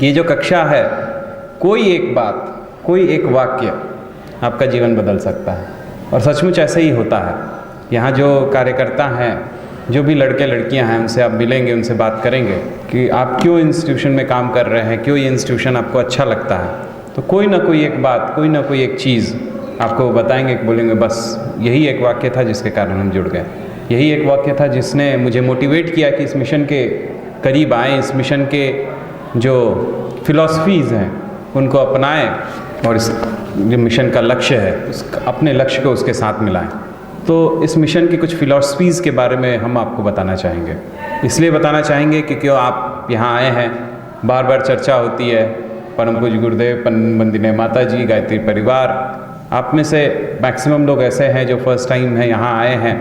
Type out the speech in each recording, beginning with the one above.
ये जो कक्षा है, कोई एक बात, कोई एक वाक्य आपका जीवन बदल सकता है। और सचमुच ऐसे ही होता है। यहाँ जो कार्यकर्ता हैं, जो भी लड़के लड़कियाँ हैं, उनसे आप मिलेंगे, उनसे बात करेंगे कि आप क्यों इंस्टीट्यूशन में काम कर रहे हैं, क्यों ये इंस्टीट्यूशन आपको अच्छा लगता है, तो कोई ना कोई एक बात, कोई ना कोई एक चीज़ आपको बताएंगे, बोलेंगे बस यही एक वाक्य था जिसके कारण हम जुड़ गए, यही एक वाक्य था जिसने मुझे मोटिवेट किया कि इस मिशन के करीब आएँ, इस मिशन के जो फिलॉसफीज़ हैं उनको अपनाएं और इस जो मिशन का लक्ष्य है उस अपने लक्ष्य को उसके साथ मिलाएं। तो इस मिशन की कुछ फ़िलॉसफीज़ के बारे में हम आपको बताना चाहेंगे। इसलिए बताना चाहेंगे कि क्यों आप यहाँ आए हैं। बार बार चर्चा होती है, परम पूज्य गुरुदेव, वंदनीय माता जी, गायत्री परिवार, आप में से मैक्सिमम लोग ऐसे हैं जो फर्स्ट टाइम हैं यहाँ आए हैं,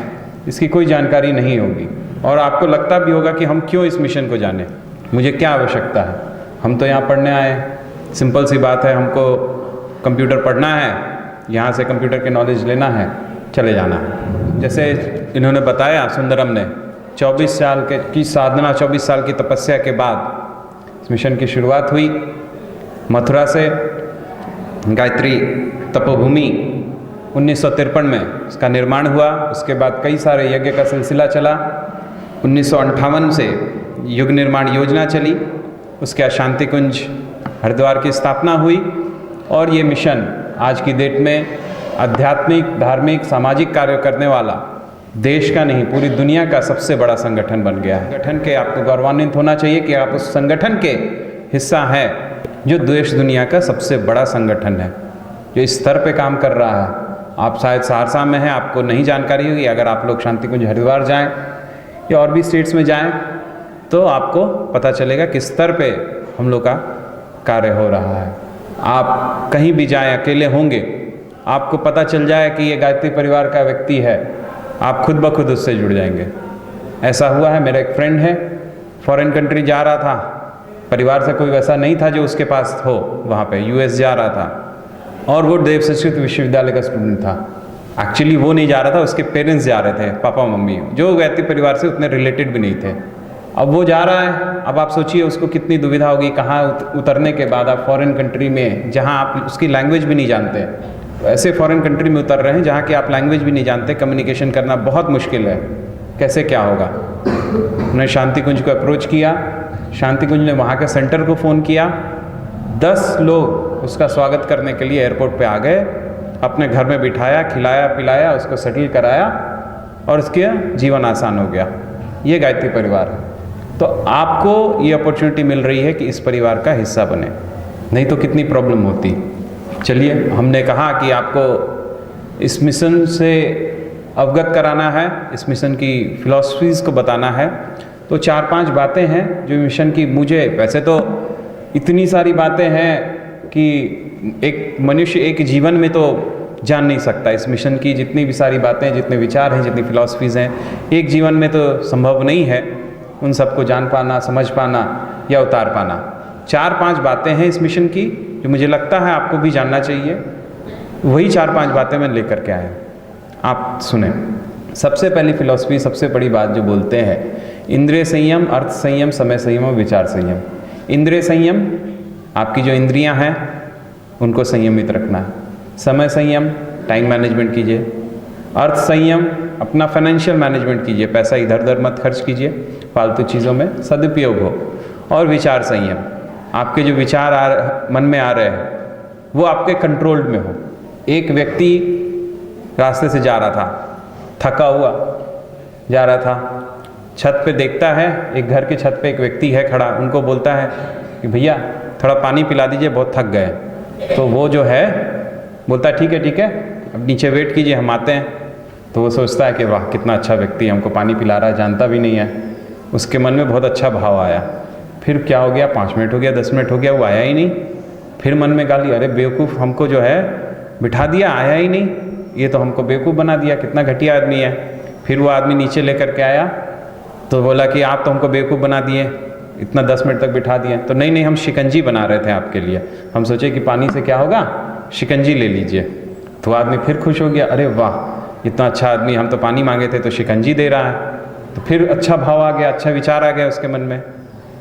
इसकी कोई जानकारी नहीं होगी और आपको लगता भी होगा कि हम क्यों इस मिशन को जाने, मुझे क्या आवश्यकता है, हम तो यहाँ पढ़ने आए हैं। सिंपल सी बात है, हमको कंप्यूटर पढ़ना है, यहाँ से कंप्यूटर की नॉलेज लेना है, चले जाना है। जैसे इन्होंने बताया, सुंदरम ने 24 साल की साधना, 24 साल की तपस्या के बाद इस मिशन की शुरुआत हुई। मथुरा से गायत्री तपोभूमि 1953 में इसका निर्माण हुआ। उसके बाद कई सारे यज्ञ का सिलसिला चला। 1958 से युग निर्माण योजना चली, उसके बाद शांति कुंज हरिद्वार की स्थापना हुई और ये मिशन आज की डेट में आध्यात्मिक, धार्मिक, सामाजिक कार्य करने वाला देश का नहीं पूरी दुनिया का सबसे बड़ा संगठन बन गया है। संगठन के आपको गौरवान्वित होना चाहिए कि आप उस संगठन के हिस्सा हैं जो देश दुनिया का सबसे बड़ा संगठन है, जो इस स्तर पे काम कर रहा है। आप शायद सहरसा में हैं, आपको नहीं जानकारी होगी। अगर आप लोग शांति कुंज हरिद्वार जाएँ या और भी स्टेट्स में जाएँ तो आपको पता चलेगा किस स्तर पे हम लोग का कार्य हो रहा है। आप कहीं भी जाएं, अकेले होंगे, आपको पता चल जाए कि ये गायत्री परिवार का व्यक्ति है, आप खुद ब खुद उससे जुड़ जाएंगे। ऐसा हुआ है, मेरा एक फ्रेंड है, फॉरेन कंट्री जा रहा था, परिवार से कोई वैसा नहीं था जो उसके पास हो, वहाँ पे यूएस जा रहा था और वो देव संस्कृत विश्वविद्यालय का स्टूडेंट था। एक्चुअली वो नहीं जा रहा था, उसके पेरेंट्स जा रहे थे, पापा मम्मी, जो गायत्री परिवार से उतने रिलेटेड भी नहीं थे। अब वो जा रहा है, अब आप सोचिए उसको कितनी दुविधा होगी। कहाँ उतरने के बाद आप फॉरेन कंट्री में, जहाँ आप उसकी लैंग्वेज भी नहीं जानते, ऐसे फॉरेन कंट्री में उतर रहे हैं जहाँ की आप लैंग्वेज भी नहीं जानते, कम्युनिकेशन करना बहुत मुश्किल है, कैसे क्या होगा। उन्होंने शांति कुंज को अप्रोच किया, शांति कुंज ने वहाँ के सेंटर को फ़ोन किया, 10 लोग उसका स्वागत करने के लिए एयरपोर्ट पे आ गए, अपने घर में बिठाया, खिलाया पिलाया, उसको सेटल कराया और उसके जीवन आसान हो गया। ये गायत्री परिवार है। तो आपको ये अपॉर्चुनिटी मिल रही है कि इस परिवार का हिस्सा बने, नहीं तो कितनी प्रॉब्लम होती। चलिए, हमने कहा कि आपको इस मिशन से अवगत कराना है, इस मिशन की फ़िलॉसफीज़ को बताना है, तो 4-5 बातें हैं जो मिशन की, मुझे वैसे तो इतनी सारी बातें हैं कि एक मनुष्य एक जीवन में तो जान नहीं सकता। इस मिशन की जितनी भी सारी बातें, जितने विचार हैं, जितनी फ़िलॉसफीज़ हैं, एक जीवन में तो संभव नहीं है उन सबको जान पाना, समझ पाना या उतार पाना। 4-5 बातें हैं इस मिशन की जो मुझे लगता है आपको भी जानना चाहिए। वही 4-5 बातें मैं लेकर के आया, आप सुने। सबसे पहली फ़िलॉसफी, सबसे बड़ी बात जो बोलते हैं, इंद्रिय संयम, अर्थ संयम, समय संयम और विचार संयम। इंद्रिय संयम, आपकी जो इंद्रियां हैं उनको संयमित रखना है। समय संयम, टाइम मैनेजमेंट कीजिए। अर्थ संयम, अपना फाइनेंशियल मैनेजमेंट कीजिए, पैसा इधर उधर मत खर्च कीजिए, फालतू चीज़ों में सदुपयोग हो। और विचार संयम, आपके जो विचार मन में आ रहे हैं वो आपके कंट्रोल्ड में हो। एक व्यक्ति रास्ते से जा रहा था, थका हुआ जा रहा था, छत पे देखता है, एक घर के छत पे एक व्यक्ति है खड़ा, उनको बोलता है कि भैया थोड़ा पानी पिला दीजिए, बहुत थक गए। तो वो जो है बोलता है ठीक है ठीक है, अब नीचे वेट कीजिए, हम आते हैं। तो वो सोचता है कि वाह कितना अच्छा व्यक्ति हमको पानी पिला रहा है, जानता भी नहीं है। उसके मन में बहुत अच्छा भाव आया। फिर क्या हो गया, 5 मिनट हो गया, 10 मिनट हो गया, वो आया ही नहीं। फिर मन में गाली, अरे बेवकूफ़, हमको जो है बिठा दिया, आया ही नहीं, ये तो हमको बेवकूफ़ बना दिया, कितना घटिया आदमी है। फिर वो आदमी नीचे लेकर के आया तो बोला कि आप तो हमको बेवकूफ़ बना दिए, इतना 10 मिनट तक बिठा दिए। तो नहीं, हम शिकंजी बना रहे थे आपके लिए, हम सोचे कि पानी से क्या होगा, शिकंजी ले लीजिए। तो आदमी फिर खुश हो गया, अरे वाह इतना अच्छा आदमी, हम तो पानी मांगे थे तो शिकंजी दे रहा है। तो फिर अच्छा भाव आ गया, अच्छा विचार आ गया उसके मन में।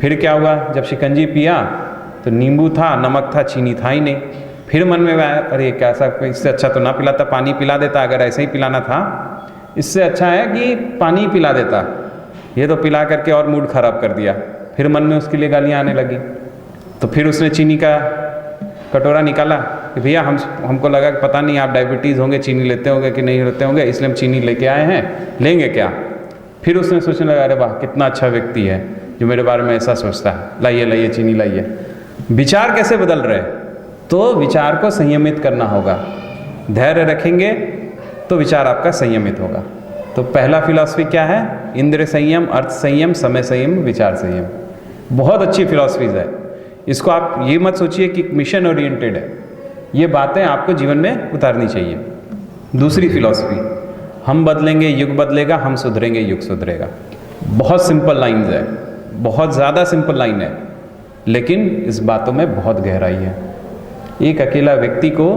फिर क्या हुआ, जब शिकंजी पिया तो नींबू था, नमक था, चीनी था ही नहीं। फिर मन में आया, अरे कैसा, इससे अच्छा तो ना पिलाता, पानी पिला देता। अगर ऐसे ही पिलाना था, इससे अच्छा है कि पानी पिला देता। ये तो पिला करके और मूड खराब कर दिया। फिर मन में उसके लिए गालियाँ आने लगी। तो फिर उसने चीनी का कटोरा निकाला कि भैया हमको लगा कि पता नहीं आप डायबिटीज़ होंगे, चीनी लेते होंगे कि नहीं लेते होंगे, इसलिए हम चीनी लेके आए हैं, लेंगे क्या। फिर उसने सोचने लगा, अरे वाह कितना अच्छा व्यक्ति है जो मेरे बारे में ऐसा सोचता है, लाइए लाइए चीनी लाइए। विचार कैसे बदल रहे? तो विचार को संयमित करना होगा। धैर्य रखेंगे तो विचार आपका संयमित होगा। तो पहला फिलॉसफी क्या है? इंद्रिय संयम, अर्थ संयम, समय संयम, विचार संयम। बहुत अच्छी फिलॉसफीज है। इसको आप ये मत सोचिए कि मिशन ओरिएंटेड है, ये बातें आपको जीवन में उतारनी चाहिए। दूसरी फिलॉसफी, हम बदलेंगे युग बदलेगा, हम सुधरेंगे युग सुधरेगा। बहुत सिंपल लाइन्स है, बहुत ज़्यादा सिंपल लाइन है, लेकिन इस बातों में बहुत गहराई है। एक अकेला व्यक्ति को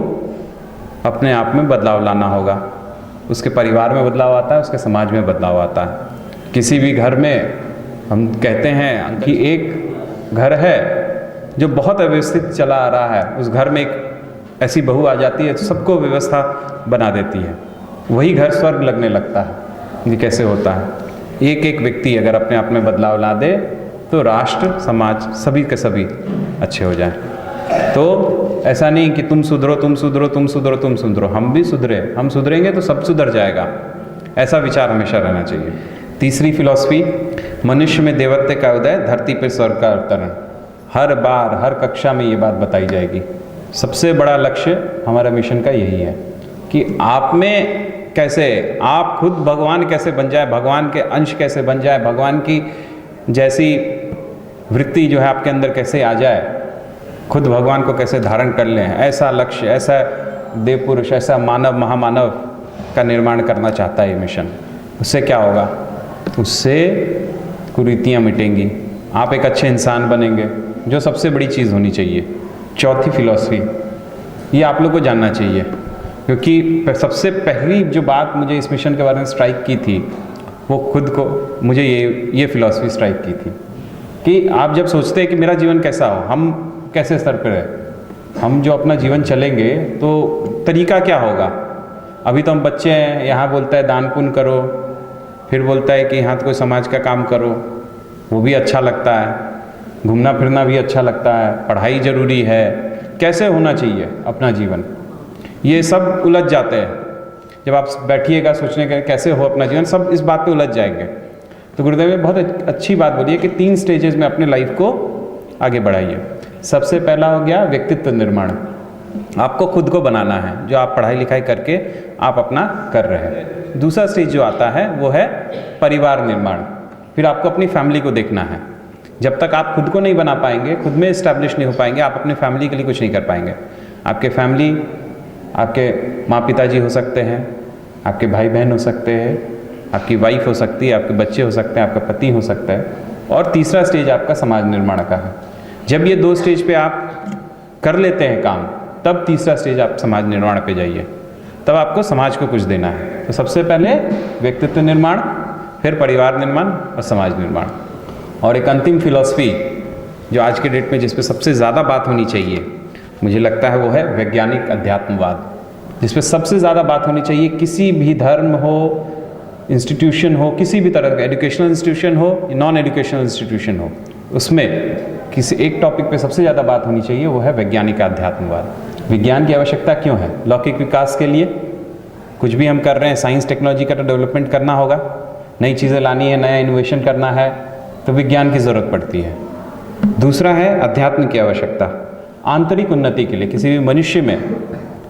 अपने आप में बदलाव लाना होगा। उसके परिवार में बदलाव आता है, उसके समाज में बदलाव आता है। किसी भी घर में हम कहते हैं कि एक घर है जो बहुत अव्यवस्थित चला आ रहा है, उस घर में एक ऐसी बहू आ जाती है तो सबको व्यवस्था बना देती है, वही घर स्वर्ग लगने लगता है। ये कैसे होता है? एक एक व्यक्ति अगर अपने आप में बदलाव ला दे तो राष्ट्र, समाज, सभी के सभी अच्छे हो जाएं। तो ऐसा नहीं कि तुम सुधरो, तुम सुधरो, तुम सुधरो, तुम सुधरो। हम भी सुधरे, हम सुधरेंगे तो सब सुधर जाएगा। ऐसा विचार हमेशा रहना चाहिए। तीसरी फिलॉसफी, मनुष्य में देवत्व का उदय, धरती पर स्वर्ग का अवतरण। हर बार, हर कक्षा में ये बात बताई जाएगी। सबसे बड़ा लक्ष्य हमारा मिशन का यही है कि आप में कैसे, आप खुद भगवान कैसे बन जाए, भगवान के अंश कैसे बन जाए, भगवान की जैसी वृत्ति जो है आपके अंदर कैसे आ जाए, खुद भगवान को कैसे धारण कर लें। ऐसा लक्ष्य, ऐसा देव पुरुष, ऐसा मानव, महामानव का निर्माण करना चाहता है ये मिशन। उससे क्या होगा? उससे कुरीतियाँ मिटेंगी, आप एक अच्छे इंसान बनेंगे, जो सबसे बड़ी चीज़ होनी चाहिए। चौथी फिलॉसफी, ये आप लोग को जानना चाहिए, क्योंकि सबसे पहली जो बात मुझे इस मिशन के बारे में स्ट्राइक की थी, वो खुद को मुझे ये फिलॉसफी स्ट्राइक की थी कि आप जब सोचते हैं कि मेरा जीवन कैसा हो, हम कैसे स्तर पर है, हम जो अपना जीवन चलेंगे तो तरीका क्या होगा। अभी तो हम बच्चे हैं, यहाँ बोलता है दान पुण्य करो, फिर बोलता है कि यहाँ तो कोई समाज का काम करो, वो भी अच्छा लगता है, घूमना फिरना भी अच्छा लगता है, पढ़ाई ज़रूरी है, कैसे होना चाहिए अपना जीवन, ये सब उलझ जाते हैं। जब आप बैठिएगा सोचने के कैसे हो अपना जीवन, सब इस बात पे उलझ जाएंगे। तो गुरुदेव ने बहुत अच्छी बात बोली है कि 3 स्टेजेस में अपने लाइफ को आगे बढ़ाइए। सबसे पहला हो गया व्यक्तित्व निर्माण, आपको खुद को बनाना है, जो आप पढ़ाई लिखाई करके आप अपना कर रहे हैं। दूसरा स्टेज जो आता है वो है परिवार निर्माण, फिर आपको अपनी फैमिली को देखना है। जब तक आप खुद को नहीं बना पाएंगे, खुद में इस्टेब्लिश नहीं हो पाएंगे, आप अपने फैमिली के लिए कुछ नहीं कर पाएंगे। आपके फैमिली, आपके माँ पिताजी हो सकते हैं, आपके भाई बहन हो सकते हैं, आपकी वाइफ हो सकती है, आपके बच्चे हो सकते हैं, आपका पति हो सकता है, और तीसरा स्टेज आपका समाज निर्माण का है। जब ये 2 स्टेज पे आप कर लेते हैं काम, तब तीसरा स्टेज आप समाज निर्माण पे जाइए, तब आपको समाज को कुछ देना है। तो सबसे पहले व्यक्तित्व निर्माण, फिर परिवार निर्माण और समाज निर्माण। और एक अंतिम फिलॉसफी जो आज के डेट में जिस पे सबसे ज़्यादा बात होनी चाहिए, मुझे लगता है वो है वैज्ञानिक अध्यात्मवाद, जिस पे सबसे ज़्यादा बात होनी चाहिए। किसी भी धर्म हो, इंस्टीट्यूशन हो, किसी भी तरह का एजुकेशनल इंस्टीट्यूशन हो, नॉन एजुकेशनल इंस्टीट्यूशन हो, उसमें किसी एक टॉपिक पे सबसे ज़्यादा बात होनी चाहिए, वो है वैज्ञानिक अध्यात्मवाद। विज्ञान की आवश्यकता क्यों है? लौकिक विकास के लिए कुछ भी हम कर रहे हैं, साइंस टेक्नोलॉजी का तो डेवलपमेंट करना होगा, नई चीज़ें लानी है, नया इनोवेशन करना है, तो विज्ञान की ज़रूरत पड़ती है। दूसरा है अध्यात्म की आवश्यकता, आंतरिक उन्नति के लिए, किसी भी मनुष्य में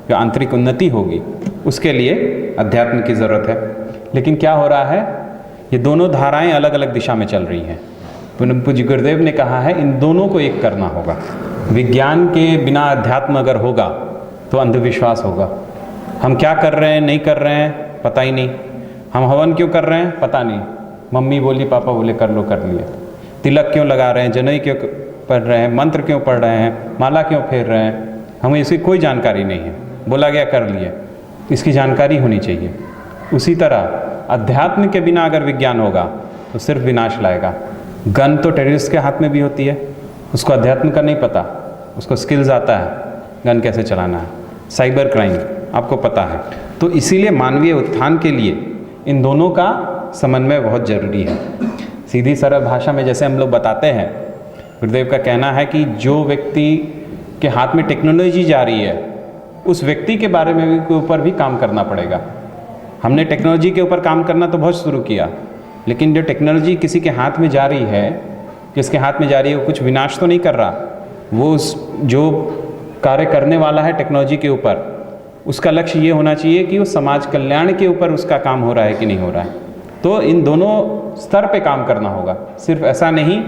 जो आंतरिक उन्नति होगी उसके लिए अध्यात्म की ज़रूरत है। लेकिन क्या हो रहा है, ये दोनों धाराएं अलग अलग दिशा में चल रही हैं। पूज्य गुरुदेव ने कहा है इन दोनों को एक करना होगा। विज्ञान के बिना अध्यात्म अगर होगा तो अंधविश्वास होगा। हम क्या कर रहे हैं, नहीं कर रहे हैं, पता ही नहीं। हम हवन क्यों कर रहे हैं, पता नहीं। मम्मी बोली, पापा बोले, कर लो, कर लिए। तिलक क्यों लगा रहे हैं, जनेऊ क्यों पढ़ रहे हैं, मंत्र क्यों पढ़ रहे हैं, माला क्यों फेर रहे हैं, हमें इसकी कोई जानकारी नहीं है। बोला गया कर लिए, इसकी जानकारी होनी चाहिए। उसी तरह अध्यात्म के बिना अगर विज्ञान होगा तो सिर्फ विनाश लाएगा। गन तो टेररिस्ट के हाथ में भी होती है, उसको अध्यात्म का नहीं पता, उसको स्किल्स आता है, गन कैसे चलाना है, साइबर क्राइम आपको पता है। तो इसीलिए मानवीय उत्थान के लिए इन दोनों का समन्वय बहुत ज़रूरी है। सीधी सरल भाषा में जैसे हम लोग बताते हैं, गुरुदेव का कहना है कि जो व्यक्ति के हाथ में टेक्नोलॉजी जा रही है उस व्यक्ति के बारे में भी के ऊपर भी काम करना पड़ेगा। हमने टेक्नोलॉजी के ऊपर काम करना तो बहुत शुरू किया, लेकिन जो टेक्नोलॉजी किसी के हाथ में जा रही है, जिसके हाथ में जा रही है वो कुछ विनाश तो नहीं कर रहा, वो जो कार्य करने वाला है टेक्नोलॉजी के ऊपर, उसका लक्ष्य ये होना चाहिए कि वो समाज कल्याण के ऊपर उसका काम हो रहा है कि नहीं हो रहा है। तो इन दोनों स्तर पे काम करना होगा। सिर्फ ऐसा नहीं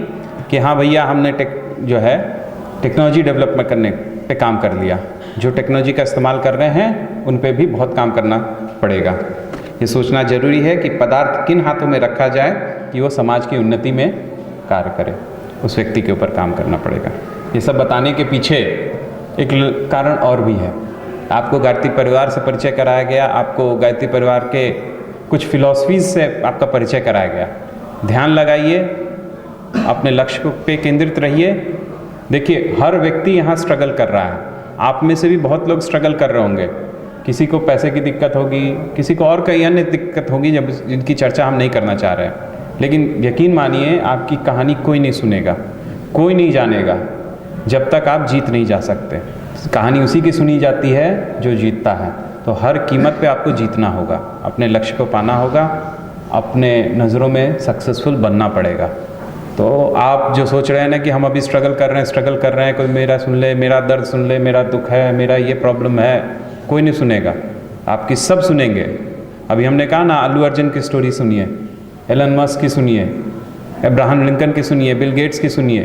कि हाँ भैया हमने टेक्नोलॉजी डेवलपमेंट करने पे काम कर लिया, जो टेक्नोलॉजी का इस्तेमाल कर रहे हैं उन पे भी बहुत काम करना पड़ेगा। ये सोचना ज़रूरी है कि पदार्थ किन हाथों में रखा जाए कि वो समाज की उन्नति में कार्य करे, उस व्यक्ति के ऊपर काम करना पड़ेगा। ये सब बताने के पीछे एक कारण और भी है। आपको गायत्री परिवार से परिचय कराया गया, आपको गायत्री परिवार के कुछ फिलॉसफीज से आपका परिचय कराया गया। ध्यान लगाइए, अपने लक्ष्य पे केंद्रित रहिए। देखिए हर व्यक्ति यहाँ स्ट्रगल कर रहा है, आप में से भी बहुत लोग स्ट्रगल कर रहे होंगे। किसी को पैसे की दिक्कत होगी, किसी को और कई अन्य दिक्कत होगी जिनकी चर्चा हम नहीं करना चाह रहे हैं। लेकिन यकीन मानिए आपकी कहानी कोई नहीं सुनेगा, कोई नहीं जानेगा जब तक आप जीत नहीं जा सकते। कहानी उसी की सुनी जाती है जो जीतता है। तो हर कीमत पे आपको जीतना होगा, अपने लक्ष्य को पाना होगा, अपने नज़रों में सक्सेसफुल बनना पड़ेगा। तो आप जो सोच रहे हैं ना कि हम अभी स्ट्रगल कर रहे हैं, कोई मेरा सुन ले, मेरा दर्द सुन ले, मेरा दुख है, मेरा ये प्रॉब्लम है, कोई नहीं सुनेगा। आपकी सब सुनेंगे। अभी हमने कहा ना, अल्लू अर्जुन की स्टोरी सुनिए, एलन मस्क की सुनिए, अब्राहम लिंकन की सुनिए, बिल गेट्स की सुनिए।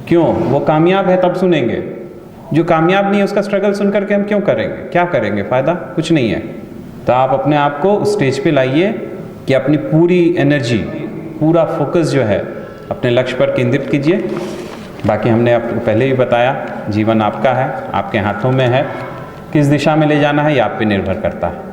क्यों? वो कामयाब है तब सुनेंगे। जो कामयाब नहीं है उसका स्ट्रगल सुन करके हम क्यों करेंगे? क्या करेंगे? फ़ायदा कुछ नहीं है। तो आप अपने आप को उस स्टेज पे लाइए कि अपनी पूरी एनर्जी, पूरा फोकस जो है अपने लक्ष्य पर केंद्रित कीजिए। बाकी हमने आपको पहले भी बताया, जीवन आपका है, आपके हाथों में है। किस दिशा में ले जाना है ये आप पे निर्भर करता है।